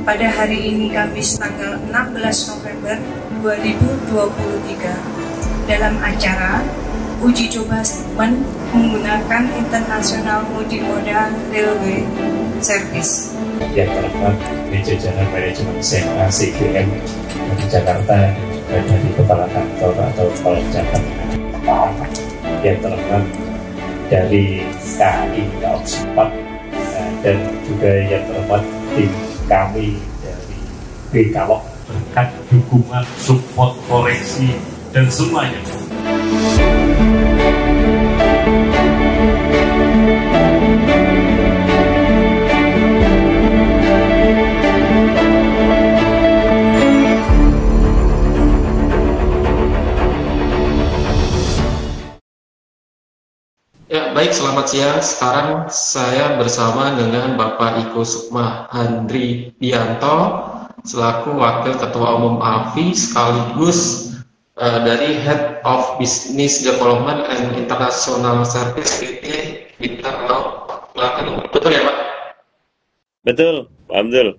pada hari ini Kamis tanggal 16 November 2023 dalam acara uji coba menggunakan International Multimoda Railway Service. Yang terhormat di jajaran manajemen SMA CGM dari Jakarta dan dari Kepala Kantor atau Kepala Cabang. Yang terhormat dari KAI Daob 4 dan juga yang terhormat tim kami dari BKalok berkat dukungan, support, koreksi dan semuanya. Ya, baik, selamat siang. Sekarang saya bersama dengan Bapak Iko Sukma Handridianto selaku Wakil Ketua Umum AFI sekaligus dari Head of Business Development and International Service PT Bintang Laut Platinum. Betul ya, Pak? Betul, Pak Abdul.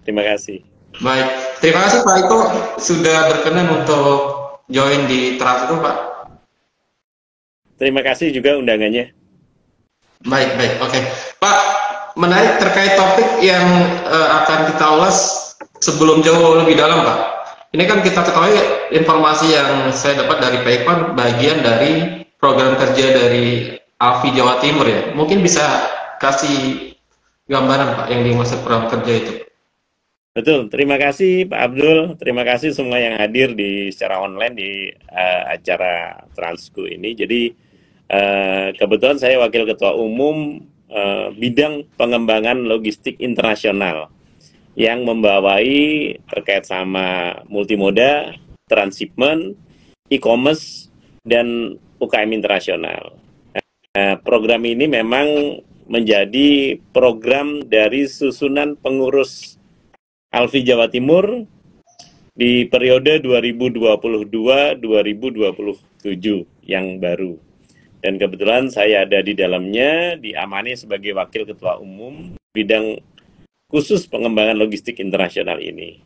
Terima kasih. Baik, terima kasih Pak Iko sudah berkenan untuk join di Trans itu, Pak. Terima kasih juga undangannya. Baik, oke. Pak, menarik terkait topik yang akan kita ulas sebelum jauh lebih dalam, Pak. Ini kan kita ketahui informasi yang saya dapat dari Pak Iko bagian dari program kerja dari AFI Jawa Timur ya. Mungkin bisa kasih gambaran, Pak, yang dimaksud program kerja itu. Betul, terima kasih Pak Abdul. Terima kasih semua yang hadir secara online di acara Transku ini. Jadi kebetulan saya Wakil Ketua Umum bidang pengembangan logistik internasional yang membawai terkait sama multimoda, transshipment, e-commerce, dan UKM internasional. Program ini memang menjadi program dari susunan pengurus ALFI Jawa Timur di periode 2022-2027 yang baru. Dan kebetulan saya ada di dalamnya, diamani sebagai Wakil Ketua Umum bidang khusus pengembangan logistik internasional ini.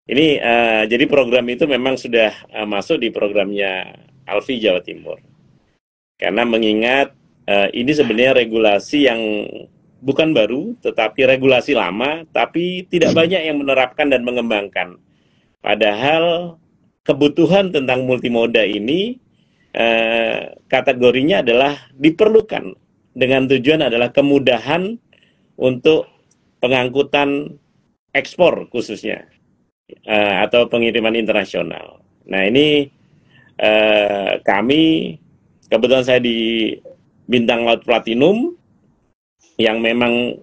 Ini jadi program itu memang sudah masuk di programnya ALFI Jawa Timur. Karena mengingat ini sebenarnya regulasi yang bukan baru, tetapi regulasi lama, tapi tidak banyak yang menerapkan dan mengembangkan. Padahal kebutuhan tentang multimoda ini kategorinya adalah diperlukan dengan tujuan adalah kemudahan untuk pengangkutan ekspor khususnya atau pengiriman internasional. Nah ini kami kebetulan saya di Bintang Laut Platinum yang memang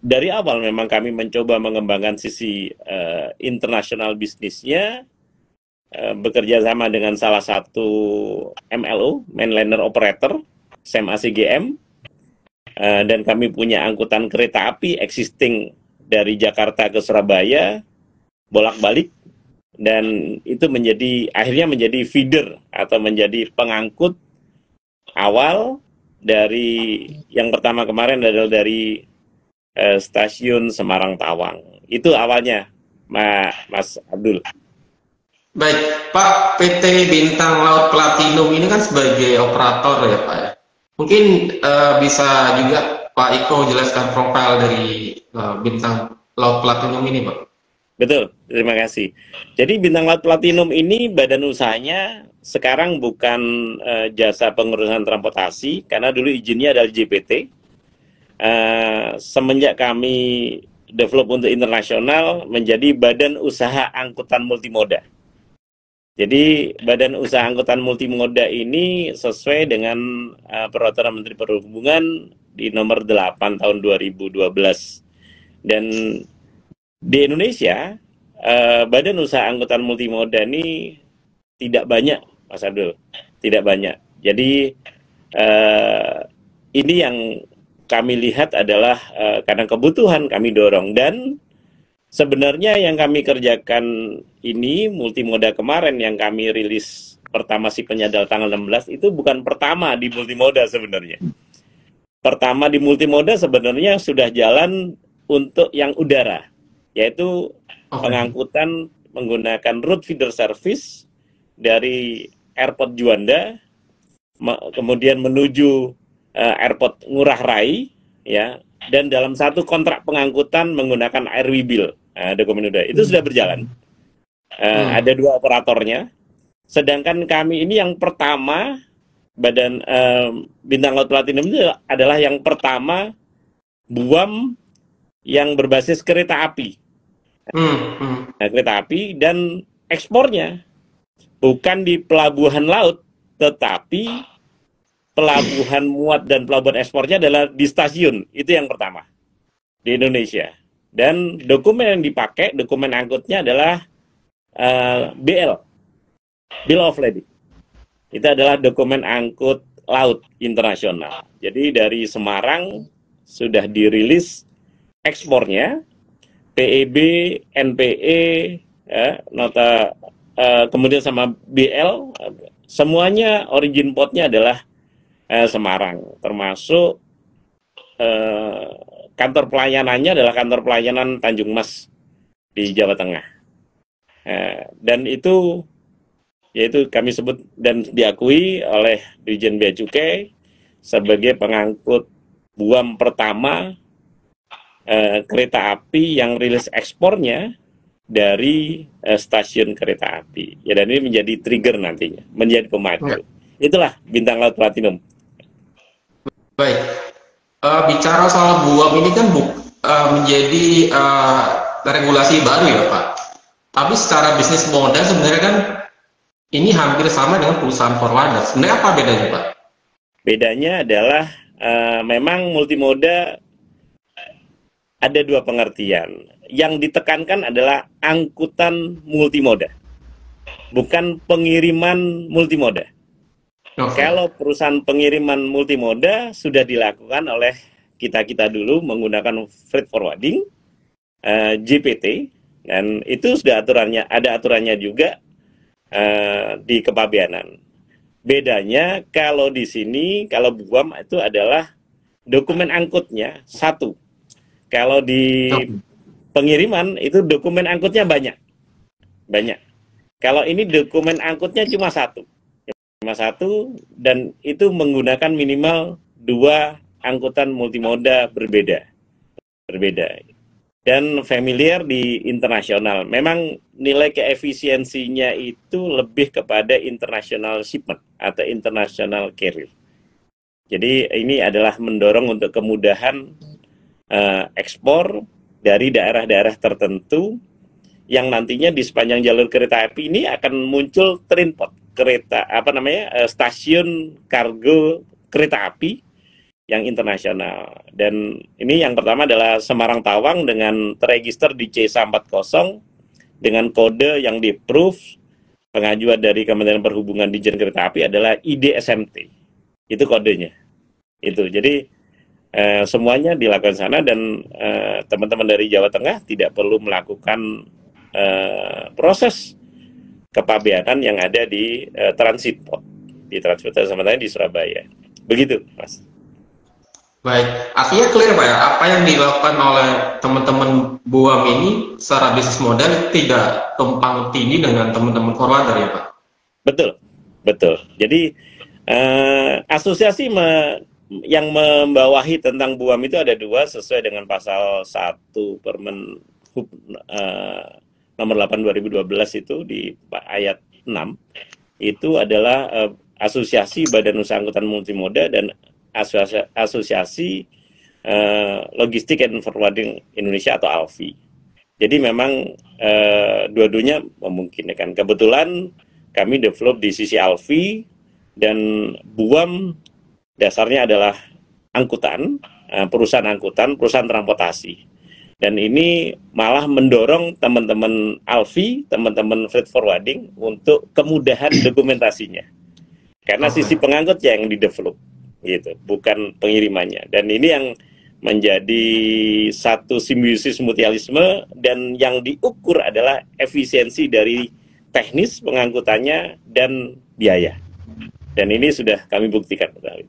dari awal memang kami mencoba mengembangkan sisi internasional bisnisnya, bekerja sama dengan salah satu MLO, Mainliner Operator, SMA CGM, dan kami punya angkutan kereta api existing dari Jakarta ke Surabaya, bolak-balik, dan itu akhirnya menjadi feeder atau menjadi pengangkut awal dari yang pertama kemarin adalah dari stasiun Semarang Tawang. Itu awalnya, Mas Abdul. Baik, Pak, PT Bintang Laut Platinum ini kan sebagai operator ya, Pak ya. Mungkin bisa juga Pak Iko jelaskan profil dari Bintang Laut Platinum ini, Pak. Betul, terima kasih. Jadi Bintang Laut Platinum ini badan usahanya sekarang bukan jasa pengurusan transportasi, karena dulu izinnya adalah JPT. Semenjak kami develop untuk internasional menjadi badan usaha angkutan multimoda. Jadi badan usaha angkutan multimoda ini sesuai dengan peraturan Menteri Perhubungan di nomor 8 tahun 2012. Dan di Indonesia badan usaha angkutan multimoda ini tidak banyak, Mas Abdul, tidak banyak. Jadi ini yang kami lihat adalah karena kebutuhan kami dorong, dan sebenarnya yang kami kerjakan ini multimoda kemarin yang kami rilis pertama si penyadal tanggal 16 itu bukan pertama di multimoda sebenarnya. Pertama di multimoda sebenarnya sudah jalan untuk yang udara, yaitu pengangkutan menggunakan route feeder service dari Airport Juanda, kemudian menuju Airport Ngurah Rai, ya, dan dalam satu kontrak pengangkutan menggunakan Airwibil, dokumen udara itu sudah berjalan. Ada 2 operatornya, sedangkan kami ini yang pertama, Badan Bintang Laut Platinum itu adalah yang pertama buam yang berbasis kereta api. Nah, kereta api dan ekspornya bukan di pelabuhan laut, tetapi pelabuhan muat dan pelabuhan ekspornya adalah di stasiun. Itu yang pertama di Indonesia. Dan dokumen yang dipakai, dokumen angkutnya adalah BL, Bill of Lading. Itu adalah dokumen angkut laut internasional. Jadi dari Semarang sudah dirilis ekspornya, PEB, NPE, nota, kemudian sama BL, semuanya origin portnya adalah Semarang, termasuk kantor pelayanannya adalah kantor pelayanan Tanjung Mas di Jawa Tengah. Dan itu yaitu kami sebut dan diakui oleh Dirjen Bea Cukai sebagai pengangkut buam pertama kereta api yang rilis ekspornya dari stasiun kereta api. Ya, dan ini menjadi trigger nantinya, menjadi pemacu. Itulah Bintang Laut Platinum. Baik, bicara soal buam ini kan menjadi regulasi baru ya Pak. Tapi secara bisnis model sebenarnya kan ini hampir sama dengan perusahaan forwarder. Sebenarnya apa bedanya, Pak? Bedanya adalah memang multimoda ada 2 pengertian. Yang ditekankan adalah angkutan multimoda, bukan pengiriman multimoda. Kalau perusahaan pengiriman multimoda sudah dilakukan oleh kita dulu menggunakan freight forwarding, JPT, dan itu sudah ada aturannya juga di kepabeanan. Bedanya kalau di sini, kalau buam itu adalah dokumen angkutnya 1. Kalau di pengiriman itu dokumen angkutnya banyak. Kalau ini dokumen angkutnya cuma 1. Dan itu menggunakan minimal 2 angkutan multimoda berbeda. Dan familiar di internasional. Memang nilai keefisiensinya itu lebih kepada international shipment atau international carrier. Jadi ini adalah mendorong untuk kemudahan ekspor dari daerah-daerah tertentu yang nantinya di sepanjang jalur kereta api ini akan muncul train port, stasiun kargo kereta api yang internasional. Dan ini yang pertama adalah Semarang Tawang dengan terregister di C140 dengan kode yang di-approve pengajuan dari Kementerian Perhubungan Ditjen Kereta Api adalah IDSMT. Itu kodenya. Itu. Jadi semuanya dilakukan sana dan teman-teman dari Jawa Tengah tidak perlu melakukan proses kepabeanan yang ada di transit port, di transportasi sementara di Surabaya. Begitu, Mas. Baik, artinya clear Pak ya, apa yang dilakukan oleh teman-teman buam ini secara bisnis model tidak tumpang tindih dengan teman-teman forwarder ya Pak? Betul. Jadi asosiasi yang membawahi tentang buam itu ada 2 sesuai dengan pasal 1 Permen Hub nomor 8 2012 itu di ayat 6 itu adalah asosiasi Badan Usaha Angkutan Multimoda dan asosiasi Logistik and Forwarding Indonesia atau ALFI. Jadi memang dua-duanya memungkinkan. Kebetulan kami develop di sisi ALFI dan buam dasarnya adalah angkutan, perusahaan transportasi. Dan ini malah mendorong teman-teman ALFI, teman-teman freight forwarding untuk kemudahan dokumentasinya. Karena sisi pengangkutnya yang di-develop, gitu, bukan pengirimannya. Dan ini yang menjadi satu simbiosis mutualisme dan yang diukur adalah efisiensi dari teknis pengangkutannya dan biaya. Dan ini sudah kami buktikan. Baik.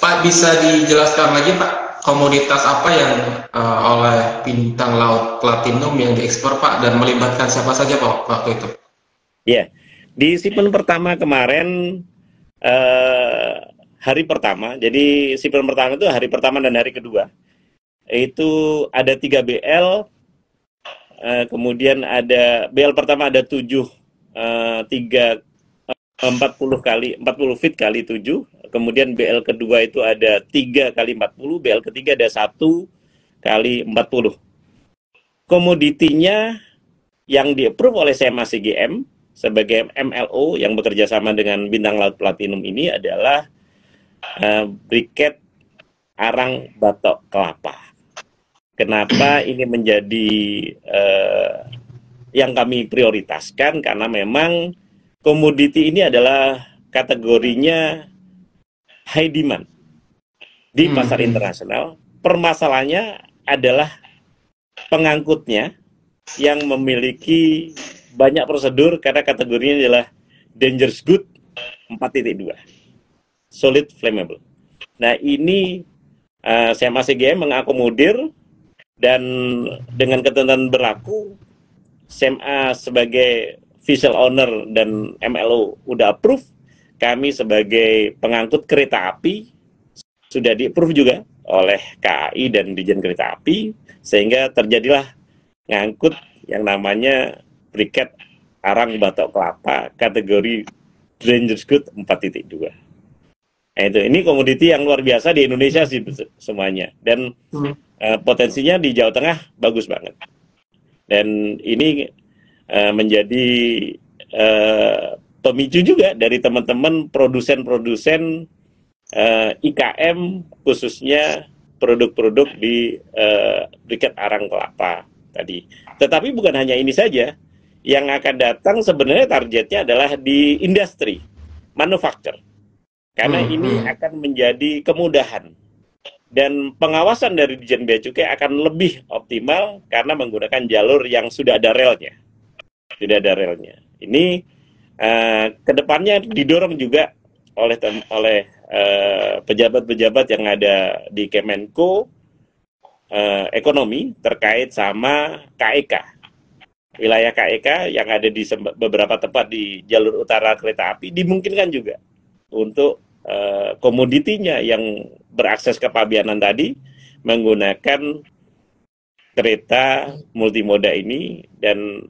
Pak, bisa dijelaskan lagi Pak, komoditas apa yang oleh Bintang Laut Platinum yang diekspor Pak, dan melibatkan siapa saja Pak waktu itu? Ya, di shipment pertama kemarin hari pertama, jadi shipment pertama itu hari pertama dan hari kedua itu ada 3 BL, kemudian ada BL pertama ada 40 feet kali 7, kemudian BL kedua itu ada 3 kali 40, BL ketiga ada 1 kali 40. Komoditinya yang di-approve oleh SMA CGM sebagai MLO yang bekerja sama dengan Bintang Laut Platinum ini adalah briket arang batok kelapa. Kenapa ini menjadi yang kami prioritaskan? Karena memang komoditi ini adalah kategorinya high demand di pasar internasional. Permasalahannya adalah pengangkutnya yang memiliki banyak prosedur karena kategorinya adalah dangerous good 4.2, solid flammable. Nah ini SMA CGM mengakomodir, dan dengan ketentuan berlaku SMA sebagai vessel owner dan MLO udah approve, kami sebagai pengangkut kereta api sudah di-approve juga oleh KAI dan Dirjen Kereta Api, sehingga terjadilah ngangkut yang namanya briket arang batok kelapa kategori dangerous good 4.2. Nah, ini komoditi yang luar biasa di Indonesia sih semuanya, dan potensinya di Jawa Tengah bagus banget. Dan ini menjadi pemicu juga dari teman-teman produsen-produsen IKM, khususnya produk-produk di briket arang kelapa tadi. Tetapi bukan hanya ini saja, yang akan datang sebenarnya targetnya adalah di industri, manufaktur. Karena ini akan menjadi kemudahan. Dan pengawasan dari Dirjen Bea Cukai akan lebih optimal karena menggunakan jalur yang sudah ada relnya. Sudah ada relnya. Ini kedepannya didorong juga oleh pejabat-pejabat yang ada di Kemenko Ekonomi terkait sama KEK. Wilayah KEK yang ada di beberapa tempat di jalur utara kereta api dimungkinkan juga untuk komoditinya yang berakses ke Pabianan tadi menggunakan kereta multimoda ini, dan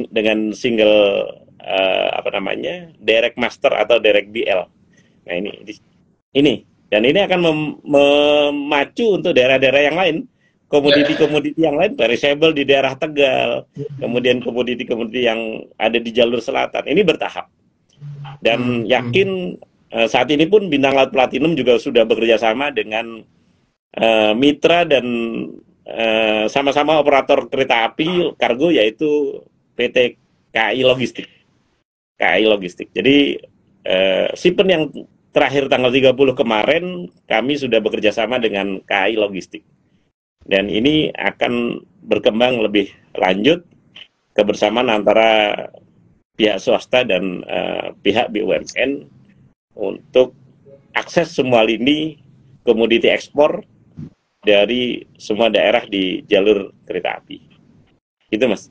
dengan single direct master atau direct BL. Nah ini dan ini akan memacu untuk daerah-daerah yang lain, komoditi-komoditi yang lain, perishable di daerah Tegal, kemudian komoditi-komoditi yang ada di jalur selatan. Ini bertahap, dan yakin saat ini pun Bintang Laut Platinum juga sudah bekerja sama dengan mitra dan sama-sama operator kereta api kargo, yaitu PT KAI Logistik. KAI Logistik. Jadi shipment yang terakhir tanggal 30 kemarin kami sudah bekerja sama dengan KAI Logistik. Dan ini akan berkembang lebih lanjut kebersamaan antara pihak swasta dan pihak BUMN untuk akses semua lini komoditi ekspor dari semua daerah di jalur kereta api. Itu Mas.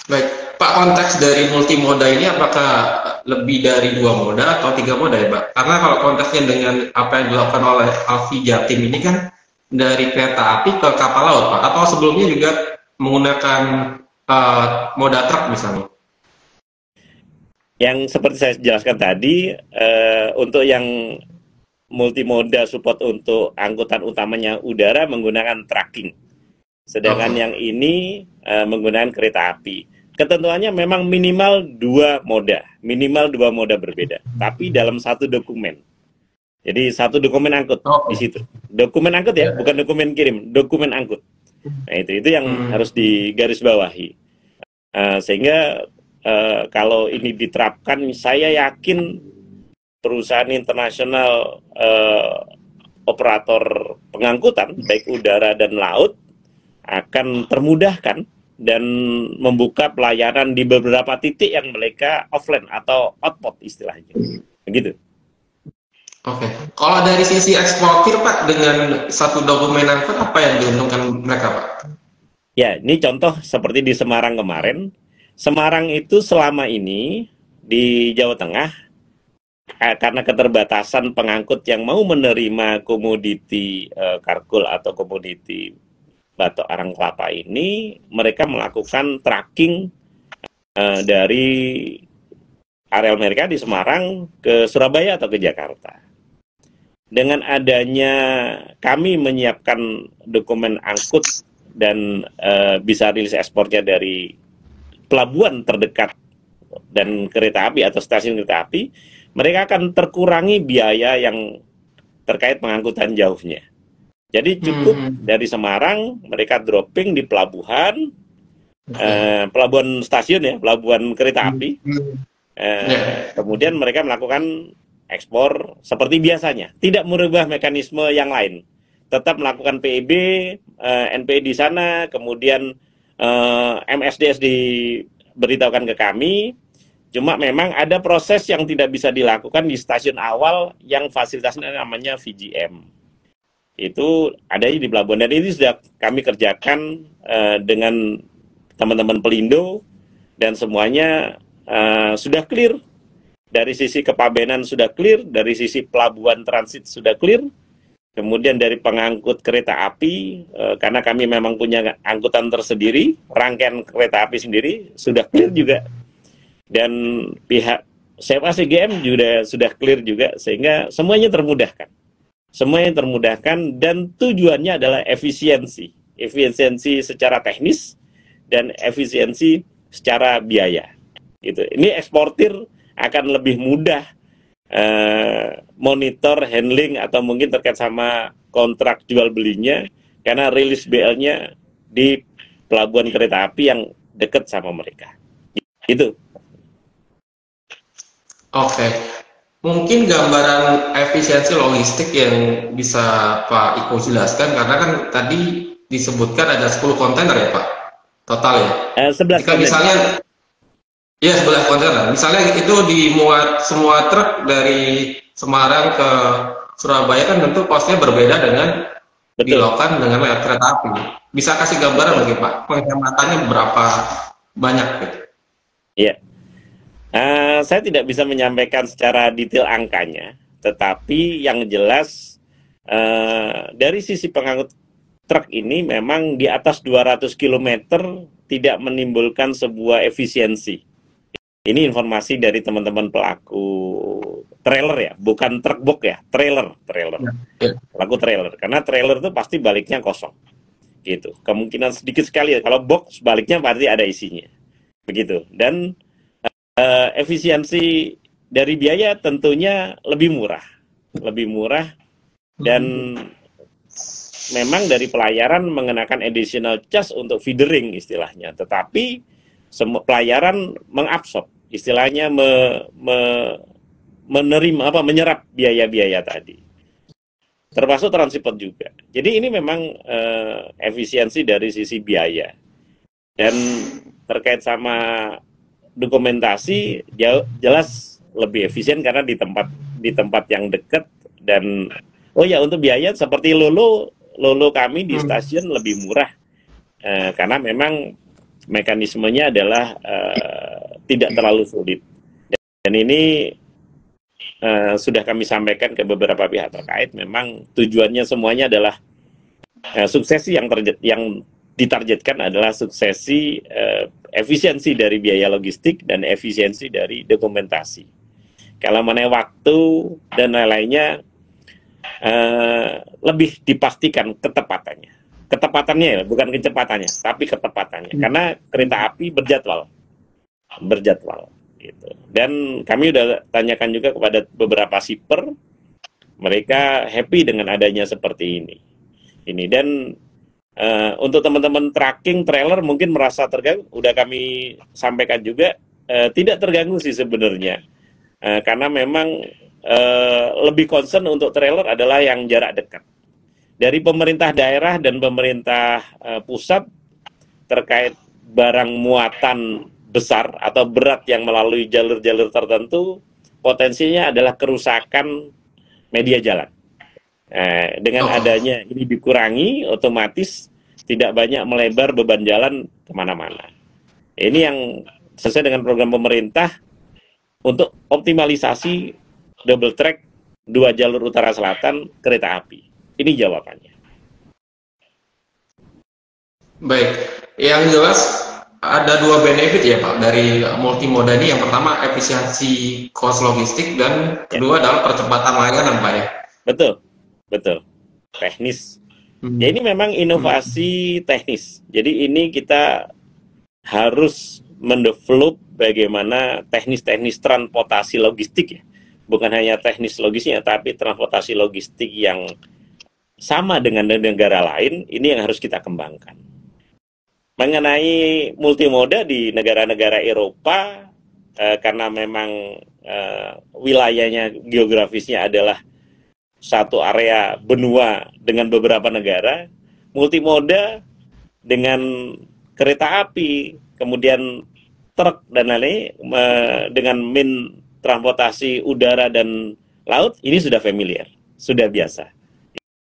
Baik, Pak, konteks dari multimoda ini apakah lebih dari 2 moda atau 3 moda ya Pak? Karena kalau konteksnya dengan apa yang dilakukan oleh Alfi Jatim ini kan dari kereta api ke kapal laut Pak, atau sebelumnya juga menggunakan moda truk misalnya? Yang seperti saya jelaskan tadi, untuk yang multimoda support untuk angkutan utamanya udara menggunakan tracking. Sedangkan yang ini menggunakan kereta api. Ketentuannya memang minimal 2 moda berbeda, tapi dalam satu dokumen. Jadi satu dokumen angkut di situ. Dokumen angkut ya, bukan dokumen kirim, dokumen angkut. Nah itu yang harus digarisbawahi. Sehingga kalau ini diterapkan, saya yakin perusahaan internasional operator pengangkutan baik udara dan laut akan termudahkan dan membuka pelayanan di beberapa titik yang mereka offline atau output istilahnya. Begitu. Oke. Kalau dari sisi eksportir Pak, dengan satu dokumen angkut apa yang diuntungkan mereka Pak? Ya, ini contoh seperti di Semarang kemarin. Semarang itu selama ini di Jawa Tengah, karena keterbatasan pengangkut yang mau menerima komoditi karkul atau komoditi batok arang kelapa ini, mereka melakukan tracking dari areal mereka di Semarang ke Surabaya atau ke Jakarta. Dengan adanya kami menyiapkan dokumen angkut dan bisa rilis ekspornya dari pelabuhan terdekat dan kereta api atau stasiun kereta api, mereka akan terkurangi biaya yang terkait pengangkutan jauhnya. Jadi cukup dari Semarang, mereka dropping di pelabuhan, pelabuhan stasiun ya, pelabuhan kereta api. Kemudian mereka melakukan ekspor seperti biasanya, tidak merubah mekanisme yang lain. Tetap melakukan PEB, NPE di sana, kemudian MSDS diberitahukan ke kami. Cuma memang ada proses yang tidak bisa dilakukan di stasiun awal yang fasilitasnya namanya VGM. Itu ada di pelabuhan, dan ini sudah kami kerjakan dengan teman-teman Pelindo, dan semuanya sudah clear. Dari sisi kepabeanan sudah clear, dari sisi pelabuhan transit sudah clear, kemudian dari pengangkut kereta api, karena kami memang punya angkutan tersendiri, rangkaian kereta api sendiri sudah clear juga, dan pihak CFA CGM juga sudah clear juga, sehingga semuanya termudahkan. Semuanya termudahkan, dan tujuannya adalah efisiensi secara teknis dan efisiensi secara biaya. Gitu. Ini eksportir akan lebih mudah monitor, handling, atau mungkin terkait sama kontrak jual belinya, karena rilis BL-nya di pelabuhan kereta api yang dekat sama mereka. Itu. Oke. Mungkin gambaran efisiensi logistik yang bisa Pak Iko jelaskan, karena kan tadi disebutkan ada 10 kontainer ya Pak, total ya? 11 Jika misalnya, ya 11 kontainer, misalnya itu dimuat semua truk dari Semarang ke Surabaya, kan tentu costnya berbeda dengan dilakukan dengan lewat kereta api. Bisa kasih gambaran bagi Pak, penghematannya berapa banyak gitu? Iya. Saya tidak bisa menyampaikan secara detail angkanya, tetapi yang jelas dari sisi pengangkut truk ini memang di atas 200 km tidak menimbulkan sebuah efisiensi. Ini informasi dari teman-teman pelaku trailer ya, bukan truk box ya, trailer. Pelaku trailer, karena trailer itu pasti baliknya kosong. Gitu. Kemungkinan sedikit sekali ya, kalau box baliknya pasti ada isinya. Begitu. Dan efisiensi dari biaya tentunya lebih murah, dan memang dari pelayaran mengenakan additional charge untuk feedering istilahnya, tetapi semua pelayaran mengabsorb istilahnya menyerap biaya-biaya tadi, termasuk transport juga. Jadi ini memang efisiensi dari sisi biaya, dan terkait sama dokumentasi jelas lebih efisien karena di tempat yang dekat. Dan oh ya, untuk biaya seperti lolo kami di stasiun lebih murah karena memang mekanismenya adalah tidak terlalu sulit, dan ini sudah kami sampaikan ke beberapa pihak terkait. Memang tujuannya semuanya adalah suksesi yang ditargetkan adalah suksesi efisiensi dari biaya logistik dan efisiensi dari dokumentasi. Kalau mengenai waktu dan lain-lainnya lebih dipastikan ketepatannya ya, bukan kecepatannya, tapi ketepatannya, karena kereta api berjadwal gitu. Dan kami udah tanyakan juga kepada beberapa shipper, mereka happy dengan adanya seperti ini. Dan untuk teman-teman tracking trailer mungkin merasa terganggu, udah kami sampaikan juga, tidak terganggu sih sebenarnya, karena memang lebih concern untuk trailer adalah yang jarak dekat. Dari pemerintah daerah dan pemerintah pusat terkait barang muatan besar atau berat yang melalui jalur-jalur tertentu, potensinya adalah kerusakan media jalan. Dengan adanya ini dikurangi, otomatis tidak banyak melebar beban jalan kemana-mana. Ini yang sesuai dengan program pemerintah untuk optimalisasi double track 2 jalur utara selatan kereta api. Ini jawabannya. Baik, yang jelas ada 2 benefit ya Pak dari multimoda ini. Yang pertama efisiensi cost logistik dan kedua adalah percepatan layanan Pak ya. Betul, teknis. Ya ini memang inovasi teknis. Jadi ini kita harus mendevelop bagaimana teknis-teknis transportasi logistik ya. Bukan hanya teknis logisnya, tapi transportasi logistik yang sama dengan negara lain, ini yang harus kita kembangkan. Mengenai multimoda di negara-negara Eropa, karena memang wilayahnya, geografisnya adalah satu area benua dengan beberapa negara, multimoda dengan kereta api, kemudian truk dan lain-lain, dengan transportasi udara dan laut, ini sudah familiar, sudah biasa.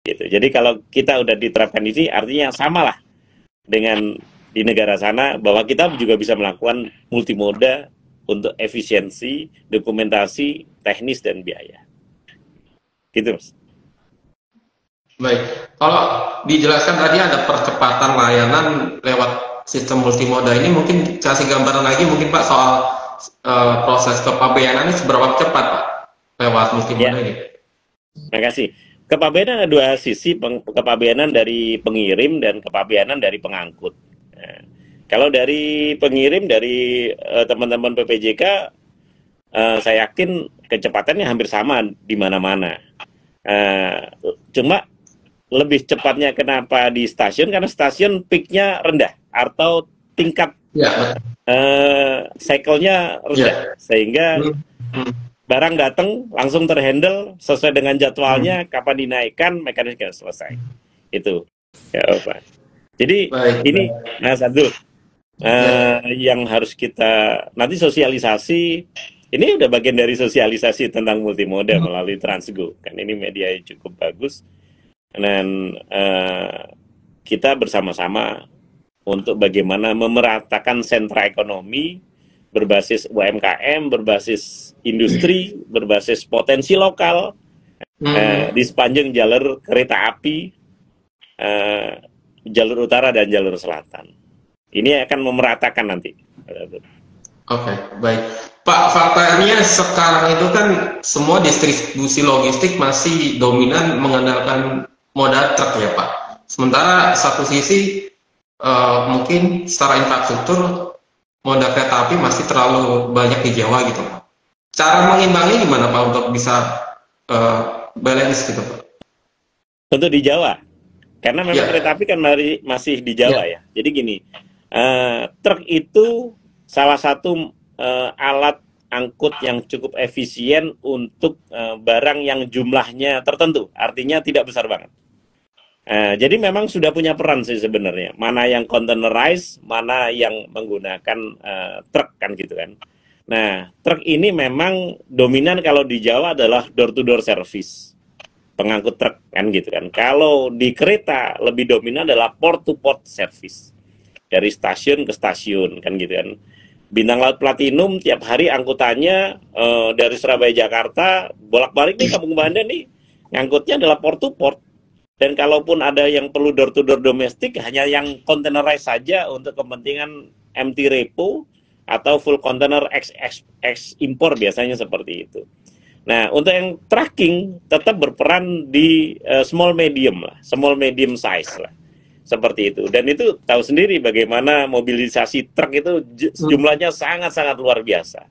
Gitu. Jadi kalau kita udah diterapkan ini, artinya samalah dengan di negara sana, bahwa kita juga bisa melakukan multimoda untuk efisiensi, dokumentasi, teknis, dan biaya. Gitu, Mas. Baik, kalau dijelaskan tadi ada percepatan layanan lewat sistem multimoda ini, mungkin kasih gambaran lagi mungkin Pak soal proses kepabeanan ini seberapa cepat Pak lewat multimoda ini? Terima kasih. Kepabeanan ada 2 sisi, kepabeanan dari pengirim dan kepabeanan dari pengangkut. Nah, kalau dari pengirim, dari teman-teman PPJK, saya yakin kecepatannya hampir sama di mana-mana. Cuma lebih cepatnya kenapa di stasiun, karena stasiun peak-nya rendah atau tingkat cycle-nya rendah, sehingga barang datang langsung terhandle sesuai dengan jadwalnya, kapan dinaikkan, mekanisme selesai. Itu ya Pak. Jadi ini satu yang harus kita nanti sosialisasi. Ini udah bagian dari sosialisasi tentang multimoda melalui Transgo. Kan ini media yang cukup bagus. Dan kita bersama-sama untuk bagaimana memeratakan sentra ekonomi berbasis UMKM, berbasis industri, berbasis potensi lokal di sepanjang jalur kereta api, jalur utara dan jalur selatan. Ini akan memeratakan nanti. Oke, baik. Pak, faktanya sekarang itu kan semua distribusi logistik masih dominan mengandalkan moda truk ya Pak. Sementara satu sisi mungkin secara infrastruktur moda kereta api masih terlalu banyak di Jawa gitu Pak. Cara mengimbangi gimana Pak untuk bisa balance gitu Pak? Untuk di Jawa, karena memang kereta api kan masih di Jawa ya. Jadi gini, truk itu salah satu alat angkut yang cukup efisien untuk barang yang jumlahnya tertentu, artinya tidak besar banget. Jadi memang sudah punya peran sih sebenarnya. Mana yang containerized, mana yang menggunakan truk kan gitu kan. Nah, truk ini memang dominan kalau di Jawa adalah door-to-door service, pengangkut truk kan gitu kan. Kalau di kereta lebih dominan adalah port-to-port service, dari stasiun ke stasiun kan gitu kan. Bintang Laut Platinum tiap hari angkutannya dari Surabaya Jakarta bolak-balik nih Kampung Banda nih, ngangkutnya adalah port-to-port. Dan kalaupun ada yang perlu door-to-door domestik, hanya yang containerized saja untuk kepentingan empty repo atau full container ex impor, biasanya seperti itu. Nah, untuk yang tracking tetap berperan di small medium size lah, seperti itu. Dan itu tahu sendiri bagaimana mobilisasi truk itu jumlahnya sangat-sangat luar biasa.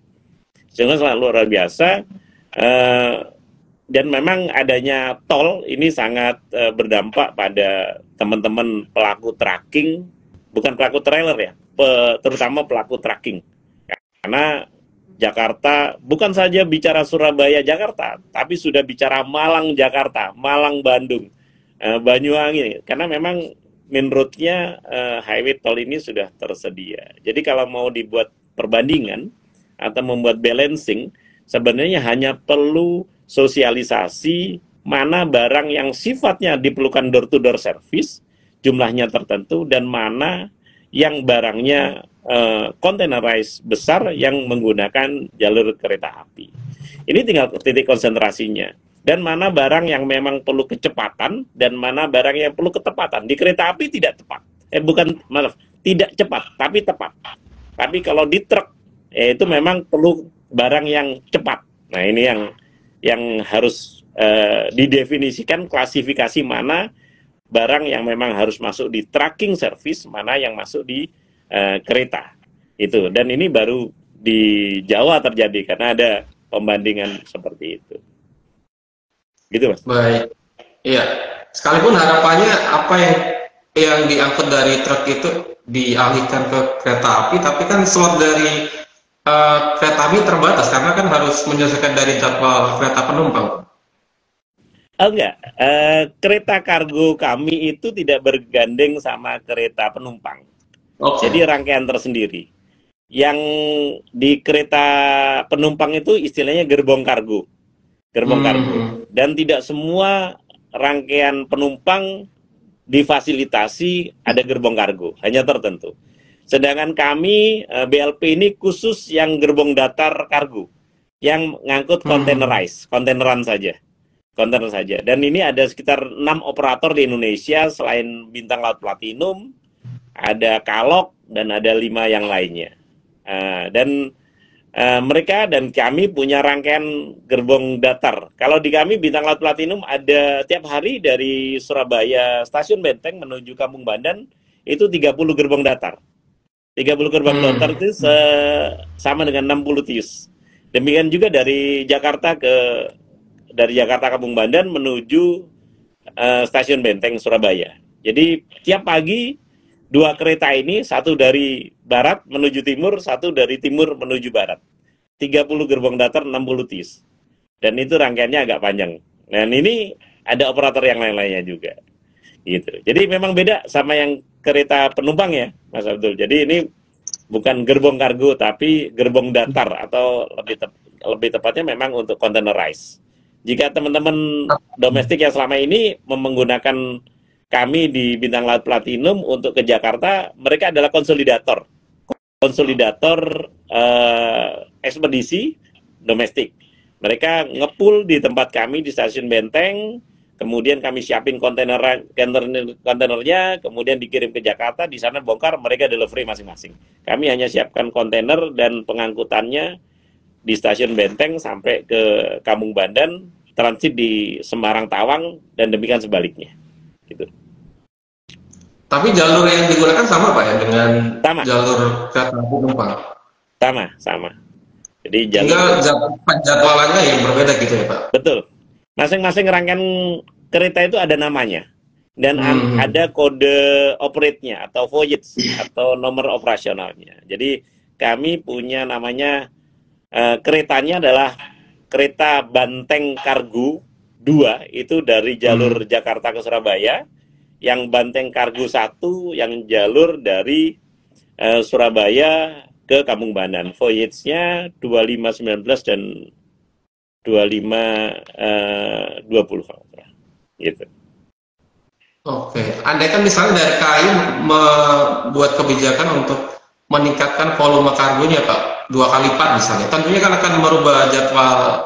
Dan memang adanya tol ini sangat berdampak pada teman-teman pelaku tracking, bukan pelaku trailer ya, terutama pelaku tracking. Karena Jakarta bukan saja bicara Surabaya Jakarta, tapi sudah bicara Malang Jakarta, Malang Bandung, Banyuwangi. Karena memang main road-nya highway tol ini sudah tersedia. Jadi kalau mau dibuat perbandingan atau membuat balancing, sebenarnya hanya perlu sosialisasi mana barang yang sifatnya diperlukan door-to-door service, jumlahnya tertentu, dan mana yang barangnya containerized besar yang menggunakan jalur kereta api. Ini tinggal titik konsentrasinya. Dan mana barang yang memang perlu kecepatan, dan mana barang yang perlu ketepatan. Di kereta api tidak tepat. Tidak cepat, tapi tepat. Tapi kalau di truk, itu memang perlu barang yang cepat. Nah, ini yang harus didefinisikan, klasifikasi mana barang yang memang harus masuk di tracking service, mana yang masuk di kereta. Itu. Dan ini baru di Jawa terjadi, karena ada pembandingan seperti itu. Gitu, Mas. Baik. Iya. Sekalipun harapannya apa yang diangkut dari truk itu dialihkan ke kereta api, tapi kan slot dari kereta api terbatas karena kan harus menyelesaikan dari jadwal kereta penumpang. Enggak, kereta kargo kami itu tidak bergandeng sama kereta penumpang. Okay. Jadi rangkaian tersendiri. Yang di kereta penumpang itu istilahnya gerbong kargo. Gerbong kargo. Dan tidak semua rangkaian penumpang difasilitasi ada gerbong kargo, hanya tertentu. Sedangkan kami BLP ini khusus yang gerbong datar kargo, yang ngangkut containerized, kontaineran saja. Kontainer saja. Dan ini ada sekitar 6 operator di Indonesia, selain Bintang Laut Platinum, ada Kalok, dan ada 5 yang lainnya. Mereka dan kami punya rangkaian gerbong datar. Kalau di kami Bintang Laut Platinum ada tiap hari dari Surabaya Stasiun Benteng menuju Kampung Bandan itu 30 gerbong datar. 30 gerbong datar itu sama dengan 60 TIUS. Demikian juga dari Jakarta Kampung Bandan menuju Stasiun Benteng Surabaya. Jadi tiap pagi 2 kereta ini, satu dari barat menuju timur, satu dari timur menuju barat. 30 gerbong datar, 60 TIUS. Dan itu rangkaiannya agak panjang. Dan ini ada operator yang lain-lainnya juga. Gitu. Jadi memang beda sama yang kereta penumpang ya, Mas Abdul. Jadi ini bukan gerbong kargo, tapi gerbong datar, atau lebih tepatnya memang untuk containerized. Jika teman-teman domestik yang selama ini menggunakan kami di Bintang Laut Platinum untuk ke Jakarta, mereka adalah konsolidator ekspedisi domestik. Mereka ngepul di tempat kami di Stasiun Benteng, kemudian kami siapin kontainernya, kemudian dikirim ke Jakarta, di sana bongkar, mereka delivery masing-masing. Kami hanya siapkan kontainer dan pengangkutannya di Stasiun Benteng sampai ke Kampung Bandan, transit di Semarang Tawang, dan demikian sebaliknya. Gitu. Tapi jalur yang digunakan sama Pak ya dengan jalur kereta penumpang? Sama. Jadi jadwalannya yang berbeda gitu ya Pak? Betul. Masing-masing rangkaian kereta itu ada namanya. Dan ada kode operate-nya atau voyage atau nomor operasionalnya. Jadi kami punya namanya, keretanya adalah kereta Banteng Kargo 2, itu dari jalur Jakarta ke Surabaya. Yang Banteng Kargo 1 yang jalur dari Surabaya ke Kampung Bandan. Voyage-nya 2519 dan 2520. Gitu. Oke. Andai kan misalnya dari KAI membuat kebijakan untuk meningkatkan volume kargonya Pak, 2 kali lipat misalnya. Tentunya kan akan merubah jadwal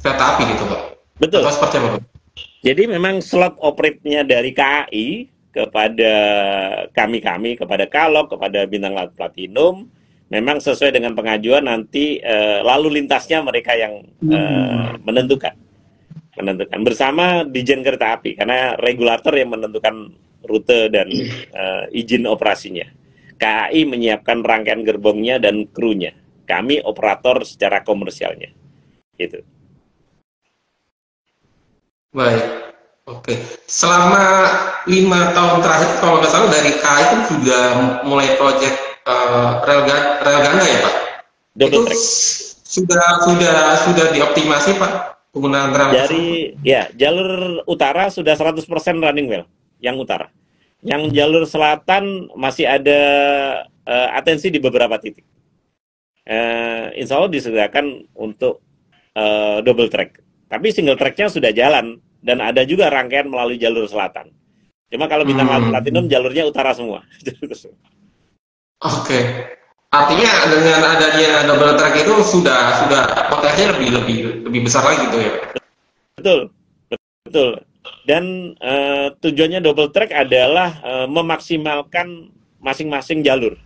kereta api gitu Pak. Betul. Atau seperti apa Pak? Jadi memang slot operate-nya dari KAI kepada kami, kepada Kalok, kepada Bintang Laut Platinum, memang sesuai dengan pengajuan nanti lalu lintasnya mereka yang menentukan bersama Dijen Kereta Api, karena regulator yang menentukan rute dan izin operasinya. KAI menyiapkan rangkaian gerbongnya dan krunya. Kami operator secara komersialnya. Gitu. Baik, oke. Selama 5 tahun terakhir, kalau nggak salah dari KAI kan juga mulai proyek rel ganda ya Pak? Double track. Sudah dioptimasi Pak penggunaan rel? Jalur utara sudah 100% running well, yang utara. Yang jalur selatan masih ada atensi di beberapa titik. Insya Allah disediakan untuk double track. tapi single tracknya sudah jalan dan ada juga rangkaian melalui jalur selatan. Cuma kalau bintang platinum jalurnya utara semua. Oke. Artinya dengan adanya double track itu sudah potensinya lebih besar lagi gitu ya. Betul. Betul. Dan tujuannya double track adalah memaksimalkan masing-masing jalur.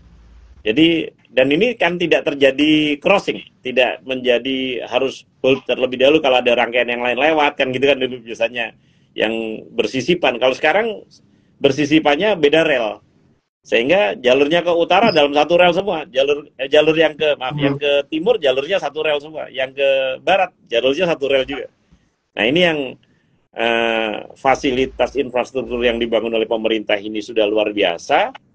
Jadi, dan ini kan tidak terjadi crossing, tidak menjadi harus hold terlebih dahulu kalau ada rangkaian yang lain lewat, kan gitu kan dulu biasanya yang bersisipan. Kalau sekarang bersisipannya beda rel, sehingga jalurnya ke utara dalam satu rel semua, jalur yang ke yang ke timur jalurnya satu rel semua, yang ke barat jalurnya satu rel juga. Nah ini yang fasilitas infrastruktur yang dibangun oleh pemerintah ini sudah luar biasa.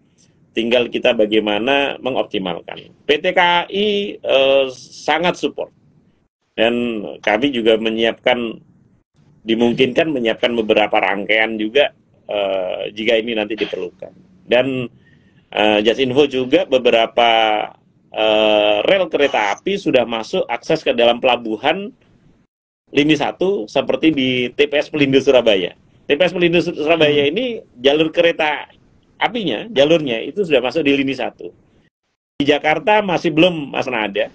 Tinggal kita bagaimana mengoptimalkan. PT KAI sangat support. Dan kami juga dimungkinkan menyiapkan beberapa rangkaian juga jika ini nanti diperlukan. Dan Jasinfo juga beberapa rel kereta api sudah masuk akses ke dalam pelabuhan Lini 1 seperti di TPS Pelindo Surabaya. TPS Pelindo Surabaya ini jalur kereta apinya, jalurnya itu sudah masuk di Lini 1. Di Jakarta masih belum, Mas Nada.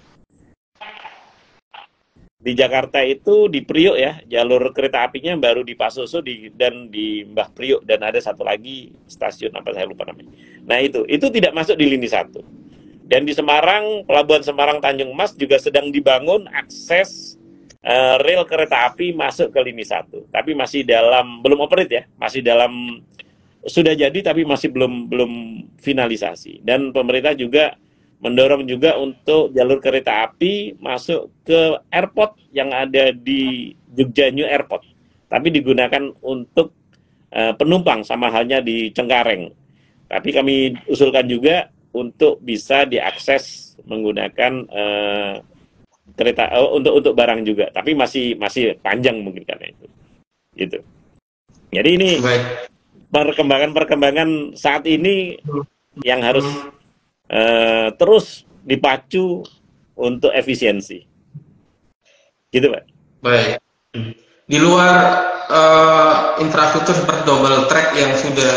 Di Jakarta itu di Priok ya, jalur kereta apinya baru di Pasoso dan di Mbah Priok, dan ada satu lagi stasiun apa saya lupa namanya. Nah itu tidak masuk di Lini 1. Dan di Semarang, Pelabuhan Semarang Tanjung Mas juga sedang dibangun akses rel kereta api masuk ke Lini 1. Tapi masih belum operate ya, masih sudah jadi tapi masih belum finalisasi. Dan pemerintah juga mendorong juga untuk jalur kereta api masuk ke airport yang ada di Jogja New Airport, tapi digunakan untuk penumpang sama halnya di Cengkareng. Tapi kami usulkan juga untuk bisa diakses menggunakan kereta untuk barang juga, tapi masih panjang mungkin karena itu. Gitu. Jadi ini perkembangan saat ini yang harus terus dipacu untuk efisiensi, gitu Pak. Baik. Di luar infrastruktur seperti double track yang sudah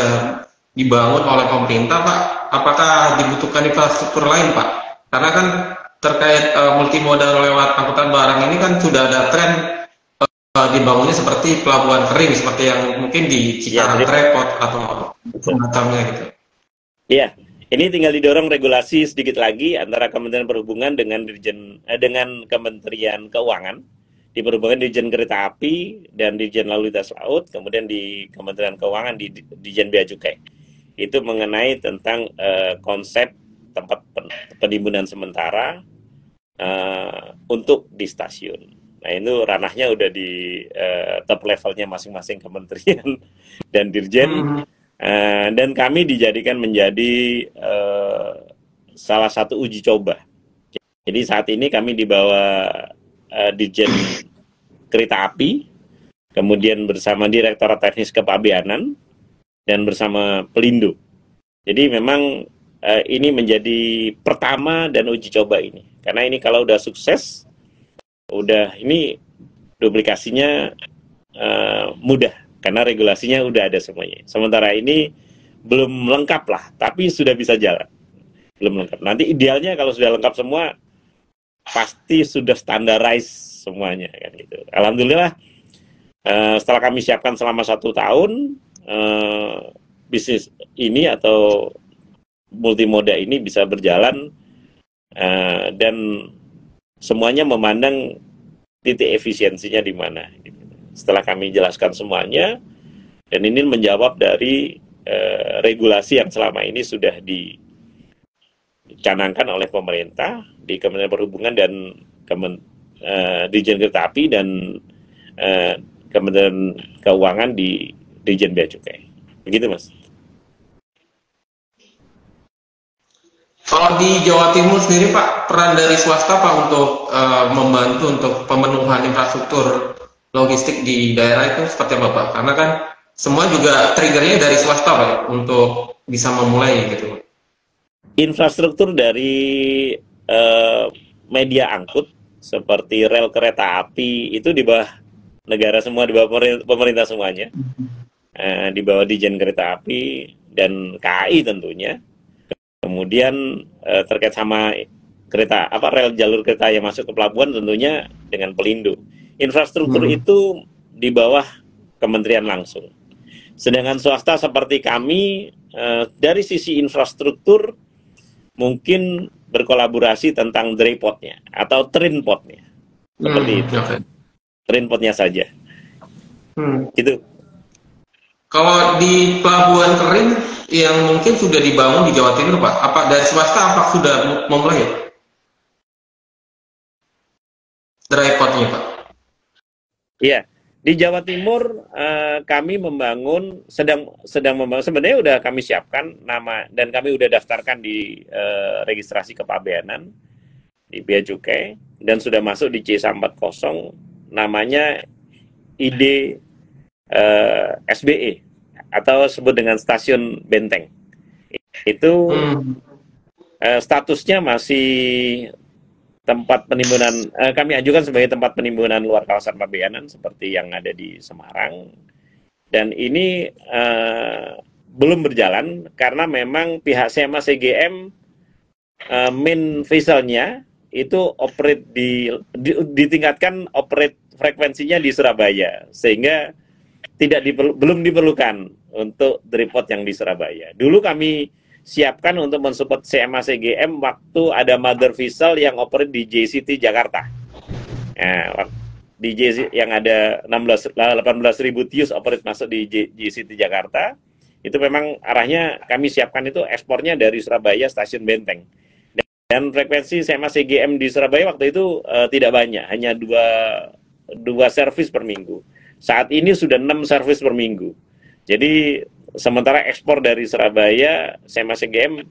dibangun oleh pemerintah, Pak, apakah dibutuhkan infrastruktur lain, Pak? Karena kan terkait multimodal lewat angkutan barang ini kan sudah ada tren dibangunnya seperti pelabuhan kering, seperti yang mungkin di Cikarang Trepot atau semacamnya gitu. Iya, ini tinggal didorong regulasi sedikit lagi antara Kementerian Perhubungan dengan Kementerian Keuangan. Di Perhubungan Dirjen Kereta Api dan Dirjen Lalu Lintas Laut, kemudian di Kementerian Keuangan di Dirjen Bea Cukai. Itu mengenai tentang konsep tempat penimbunan sementara untuk di stasiun. Nah itu ranahnya udah di top levelnya masing-masing kementerian dan dirjen, dan kami dijadikan menjadi salah satu uji coba. Jadi saat ini kami di bawah Dirjen Kereta Api, kemudian bersama Direktorat Teknis Kepabeanan dan bersama Pelindo. Jadi memang ini menjadi pertama dan uji coba ini, karena ini kalau udah sukses, ini duplikasinya mudah karena regulasinya udah ada semuanya. Sementara ini belum lengkap lah, tapi sudah bisa jalan. Belum lengkap. Nanti idealnya kalau sudah lengkap semua, pasti sudah standarize semuanya kan gitu. Alhamdulillah setelah kami siapkan selama 1 tahun, bisnis ini atau multimoda ini bisa berjalan dan semuanya memandang titik efisiensinya di mana. Setelah kami jelaskan semuanya, dan ini menjawab dari regulasi yang selama ini sudah dicanangkan oleh pemerintah di Kementerian Perhubungan dan Dirjen Kereta Api dan Kementerian Keuangan di Dirjen Bea Cukai. Begitu, Mas. Kalau di Jawa Timur sendiri, Pak, peran dari swasta, Pak, untuk membantu untuk pemenuhan infrastruktur logistik di daerah itu seperti apa, Pak? Karena kan semua juga triggernya dari swasta, Pak, untuk bisa memulai gitu. Infrastruktur dari media angkut seperti rel kereta api itu di bawah negara semua, di bawah pemerintah semuanya, di bawah Dijen Kereta Api dan KAI tentunya. Kemudian terkait sama kereta rel jalur kereta yang masuk ke pelabuhan tentunya dengan Pelindo. Infrastruktur itu di bawah kementerian langsung. Sedangkan swasta seperti kami dari sisi infrastruktur mungkin berkolaborasi tentang drypotnya atau trainpotnya, seperti itu. Okay. Trainpotnya saja. Gitu. Kalau di pelabuhan kering yang mungkin sudah dibangun di Jawa Timur, Pak, apa dari swasta apa sudah memulai drypotnya, Pak? Iya, di Jawa Timur kami sedang membangun, sebenarnya udah kami siapkan nama dan kami udah daftarkan di registrasi kepabeanan di Bea Cukai dan sudah masuk di C140, namanya ID SBE atau sebut dengan stasiun Benteng. Itu statusnya masih tempat penimbunan, kami ajukan sebagai tempat penimbunan luar kawasan pabeanan seperti yang ada di Semarang. Dan ini belum berjalan karena memang pihak SEMA CGM main vessel-nya itu ditingkatkan operate frekuensinya di Surabaya, sehingga belum diperlukan untuk drypot yang di Surabaya. Dulu kami siapkan untuk mensupport CMA CGM waktu ada mother vessel yang operate di JCT Jakarta. Nah, di JCT yang ada 18.000 TEUs operate masuk di JCT Jakarta, itu memang arahnya kami siapkan itu ekspornya dari Surabaya stasiun Benteng. Dan frekuensi CMA CGM di Surabaya waktu itu tidak banyak, hanya dua servis per minggu. Saat ini sudah 6 servis per minggu. Jadi sementara ekspor dari Surabaya, SEMA CGM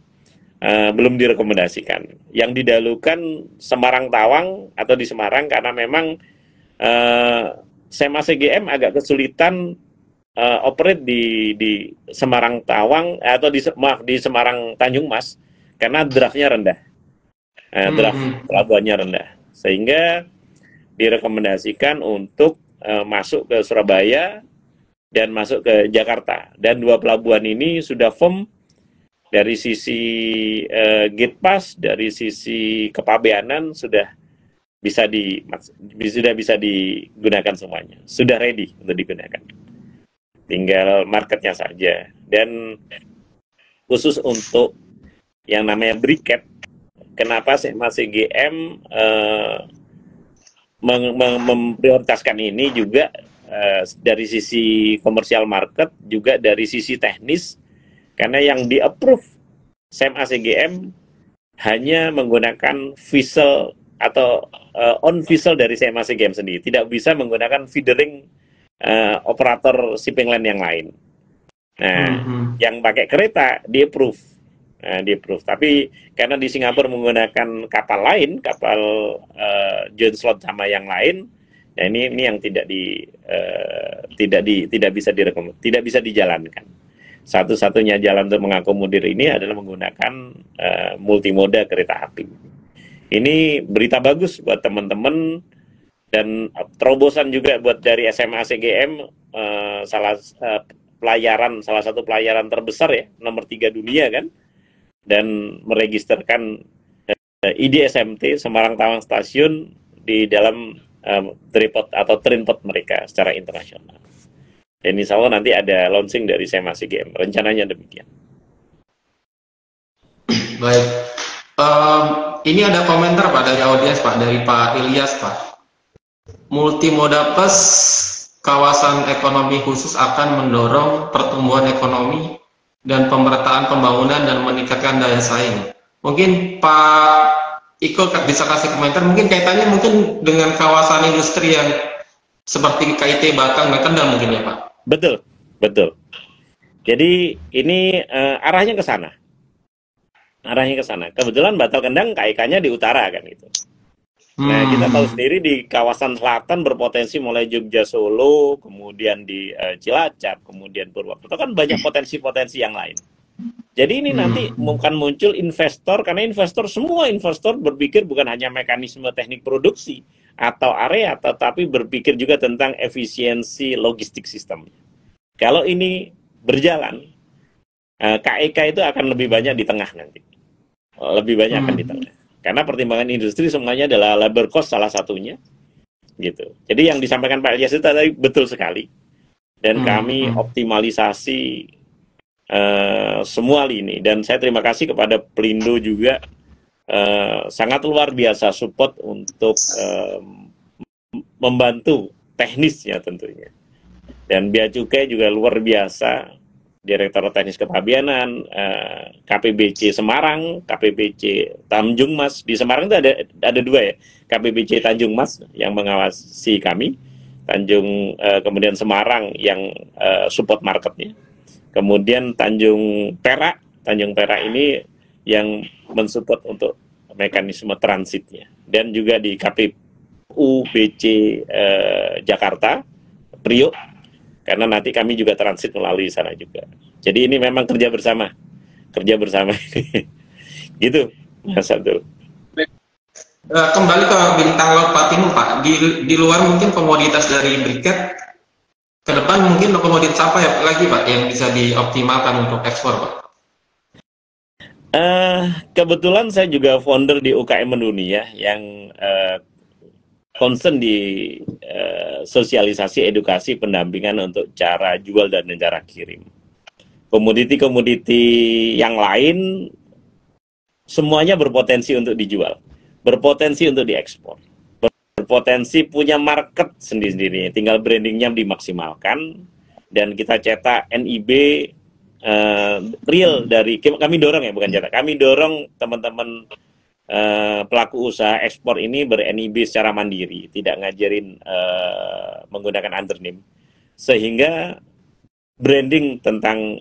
belum direkomendasikan. Yang didahulukan Semarang Tawang atau di Semarang karena memang SEMA CGM agak kesulitan operate di Semarang Tawang atau di Semarang Tanjung Mas karena draftnya rendah, draft pelabuhannya rendah, sehingga direkomendasikan untuk masuk ke Surabaya dan masuk ke Jakarta. Dan 2 pelabuhan ini sudah firm dari sisi gate pass, dari sisi kepabeanan sudah bisa digunakan semuanya. Sudah ready untuk digunakan. Tinggal marketnya saja. Dan khusus untuk yang namanya briket, kenapa SEMA CGM memprioritaskan ini juga dari sisi komersial market, juga dari sisi teknis, karena yang di-approve SEMA CGM hanya menggunakan vessel atau on vessel dari SEMA CGM sendiri, tidak bisa menggunakan feedering operator shipping line yang lain. Nah, yang pakai kereta di-approve. Tapi karena di Singapura menggunakan kapal lain, kapal joint slot sama yang lain, nah ini yang tidak bisa dijalankan. Satu-satunya jalan untuk mengakomodir ini adalah menggunakan multimoda kereta api. Ini berita bagus buat teman-teman dan terobosan juga buat dari SMA CGM, salah satu pelayaran terbesar ya, nomor 3 dunia kan, dan meregisterkan ID SMT Semarang Tawang Stasiun di dalam drypot atau trainpot mereka secara internasional. Dan insya Allah nanti ada launching dari SEMA CGM. Rencananya demikian. Baik. Ini ada komentar Pak dari audiens Pak, dari Pak Ilyas Pak. Multimoda plus kawasan ekonomi khusus akan mendorong pertumbuhan ekonomi dan pemerataan pembangunan dan meningkatkan daya saing. Mungkin Pak Iko bisa kasih komentar, mungkin kaitannya mungkin dengan kawasan industri yang seperti KIT Batang dan Kendal mungkin ya Pak? Betul. Jadi ini arahnya ke sana. Kebetulan Batal Kendang KIK-nya di utara kan itu. Nah, kita tahu sendiri di kawasan selatan berpotensi mulai Jogja, Solo, kemudian di Cilacap, kemudian Purwokerto, kan banyak potensi-potensi yang lain. Jadi ini nanti akan muncul investor, karena semua investor berpikir bukan hanya mekanisme teknik produksi, atau area, tetapi berpikir juga tentang efisiensi logistik sistem. Kalau ini berjalan, KEK itu akan lebih banyak di tengah nanti. Lebih banyak akan di tengah. Karena pertimbangan industri semuanya adalah labor cost salah satunya. Gitu. Jadi yang disampaikan Pak Ilyas itu tadi betul sekali. Dan kami optimalisasi semua lini. Dan saya terima kasih kepada Pelindo juga, sangat luar biasa support untuk membantu teknisnya tentunya. Dan Bea Cukai juga luar biasa, Direktorat Teknis Kepabianan, KPBC Semarang, KPBC Tanjung Mas. Di Semarang itu ada dua ya, KPBC Tanjung Mas yang mengawasi kami, kemudian Semarang yang support marketnya, kemudian Tanjung Perak ini yang mensupport untuk mekanisme transitnya, dan juga di KPU BC Jakarta, Priok, karena nanti kami juga transit melalui sana juga. Jadi ini memang kerja bersama gitu, Mas Abdul. Kembali ke bintang laut Pak Timur, Pak, di luar mungkin komoditas dari briket, ke depan mungkin komoditas apa ya lagi Pak yang bisa dioptimalkan untuk ekspor, Pak? Kebetulan saya juga founder di UKM Mendunia yang concern di sosialisasi, edukasi, pendampingan untuk cara jual dan cara kirim. Komoditi-komoditi yang lain semuanya berpotensi untuk dijual, berpotensi untuk diekspor, berpotensi punya market sendiri-sendiri. Tinggal brandingnya dimaksimalkan, dan kita cetak NIB real dari kami dorong ya, bukan cetak, kami dorong teman-teman pelaku usaha ekspor ini ber-NIB secara mandiri, tidak ngajarin menggunakan undername, sehingga branding tentang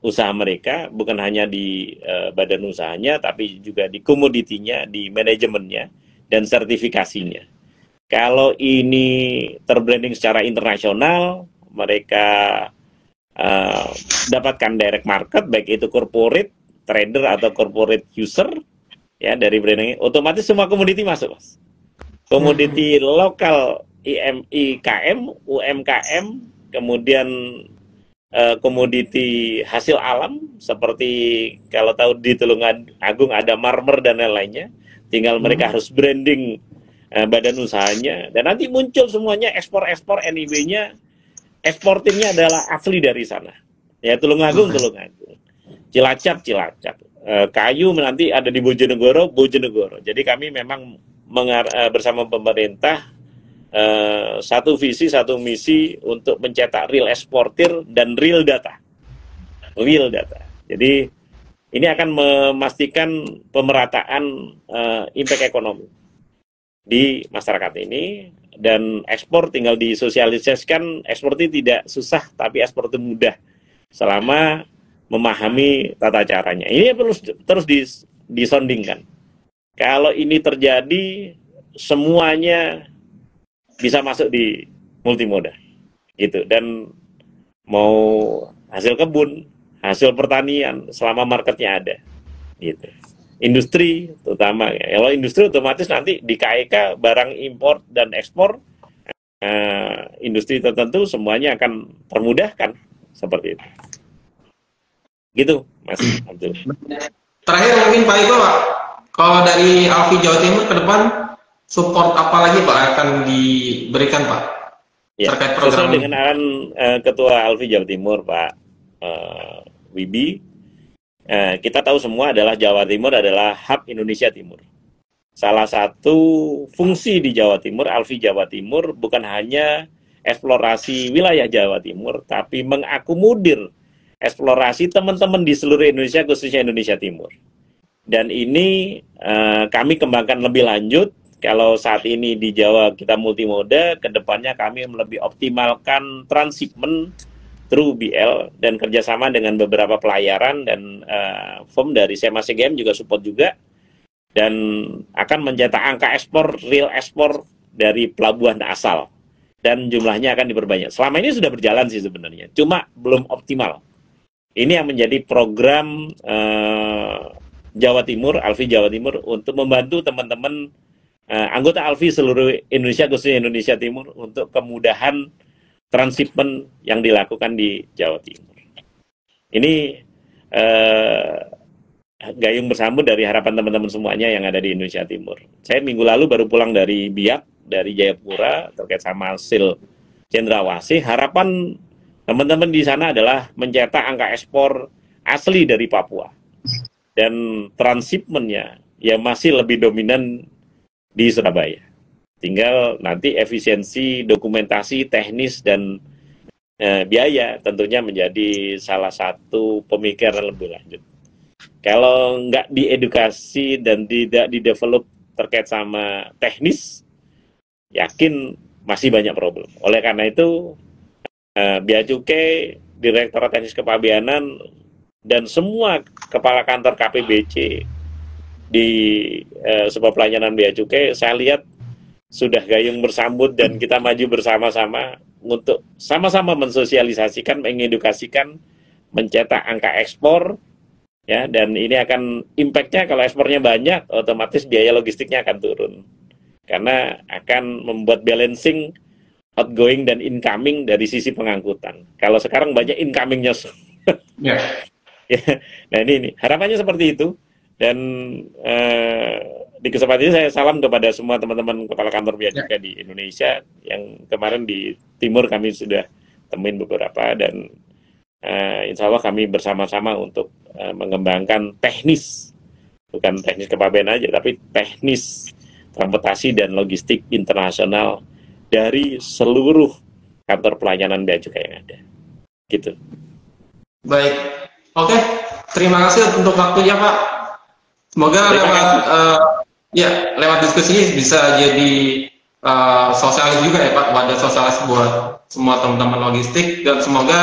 usaha mereka bukan hanya di badan usahanya, tapi juga di komoditinya, di manajemennya, dan sertifikasinya. Kalau ini terbranding secara internasional, mereka dapatkan direct market, baik itu corporate, trader, atau corporate user, ya, dari branding, otomatis semua komoditi masuk, Mas. Komoditi lokal, IKM, UMKM, kemudian komoditi hasil alam, seperti kalau tahu di Tulungagung ada marmer dan lain-lainnya, tinggal mereka harus branding badan usahanya, dan nanti muncul semuanya ekspor-ekspor, NIB-nya, eksportirnya adalah asli dari sana. Ya, Tulungagung, Cilacap. Kayu nanti ada di Bojonegoro. Jadi kami memang bersama pemerintah satu visi, satu misi untuk mencetak real eksportir dan real data. Jadi ini akan memastikan pemerataan impact ekonomi di masyarakat ini, dan ekspor tinggal disosialisasikan. Ekspor itu tidak susah, tapi ekspor itu mudah selama memahami tata caranya. Ini perlu terus disondingkan. Kalau ini terjadi, semuanya bisa masuk di multimoda, gitu. Dan mau hasil kebun, hasil pertanian, selama marketnya ada, gitu. Industri terutama, ya. Kalau industri otomatis nanti di KEK barang impor dan ekspor, industri tertentu semuanya akan termudahkan seperti itu. Gitu, Mas Abdul. Terakhir mungkin Pak Iko, Pak, kalau dari Alfi Jawa Timur ke depan support apa lagi Pak akan diberikan Pak ya, terkait program sesuai dengan arahan Ketua Alfi Jawa Timur Pak Wibi, kita tahu semua adalah Jawa Timur adalah hub Indonesia Timur. Salah satu fungsi di Jawa Timur, Alfi Jawa Timur, bukan hanya eksplorasi wilayah Jawa Timur, tapi mengakomodir eksplorasi teman-teman di seluruh Indonesia, khususnya Indonesia Timur. Dan ini kami kembangkan lebih lanjut. Kalau saat ini di Jawa kita multimoda, kedepannya kami lebih optimalkan transshipment through BL, dan kerjasama dengan beberapa pelayaran dan firm dari SEMA CGM juga support juga, dan akan mencetak angka ekspor, real ekspor dari pelabuhan asal, dan jumlahnya akan diperbanyak. Selama ini sudah berjalan sih sebenarnya, cuma belum optimal. Ini yang menjadi program Jawa Timur, Alfi Jawa Timur, untuk membantu teman-teman anggota ALFI seluruh Indonesia, khususnya Indonesia Timur, untuk kemudahan transshipment yang dilakukan di Jawa Timur. Ini gayung bersambut dari harapan teman-teman semuanya yang ada di Indonesia Timur. Saya minggu lalu baru pulang dari Biak, dari Jayapura, terkait sama hasil cendrawasih. Harapan teman-teman di sana adalah mencetak angka ekspor asli dari Papua. Dan transshipment-nya ya masih lebih dominan di Surabaya. Tinggal nanti efisiensi, dokumentasi, teknis, dan biaya tentunya menjadi salah satu pemikiran lebih lanjut. Kalau nggak diedukasi dan tidak didevelop terkait sama teknis, yakin masih banyak problem. Oleh karena itu, Bea Cukai, Direktorat Teknis Kepabeanan, dan semua kepala kantor KPBC di sebuah pelayanan Bea Cukai, saya lihat sudah gayung bersambut dan kita maju bersama-sama untuk sama-sama mensosialisasikan, mengedukasikan, mencetak angka ekspor, ya, dan ini akan impact-nya kalau ekspornya banyak, otomatis biaya logistiknya akan turun. Karena akan membuat balancing outgoing dan incoming dari sisi pengangkutan. Kalau sekarang banyak incoming-nya. Ya. Nah ini harapannya seperti itu. Dan di kesempatan ini saya salam kepada semua teman-teman kepala kantor Bea Cukai di Indonesia yang kemarin di Timur kami sudah temuin beberapa, dan insya Allah kami bersama-sama untuk mengembangkan teknis, bukan teknis kepabeanan aja, tapi teknis transportasi dan logistik internasional dari seluruh kantor pelayanan Bea Cukai yang ada. Gitu. Baik, oke. Terima kasih untuk waktunya, Pak. Semoga lewat diskusi ini bisa jadi sosialis juga ya Pak, wadah sosialis buat semua teman-teman logistik, dan semoga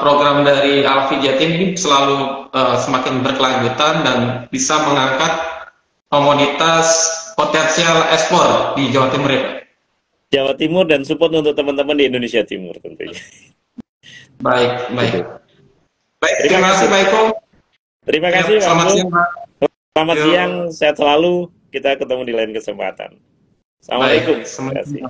program dari ALFI Jatim ini selalu semakin berkelanjutan dan bisa mengangkat komoditas potensial ekspor di Jawa Timur ya Pak. Jawa Timur dan support untuk teman-teman di Indonesia Timur tentunya. Baik. Terima kasih Pak Eko. Terima kasih Pak. Selamat siang Pak. Selamat siang, sehat selalu. Kita ketemu di lain kesempatan. Assalamualaikum. Baik,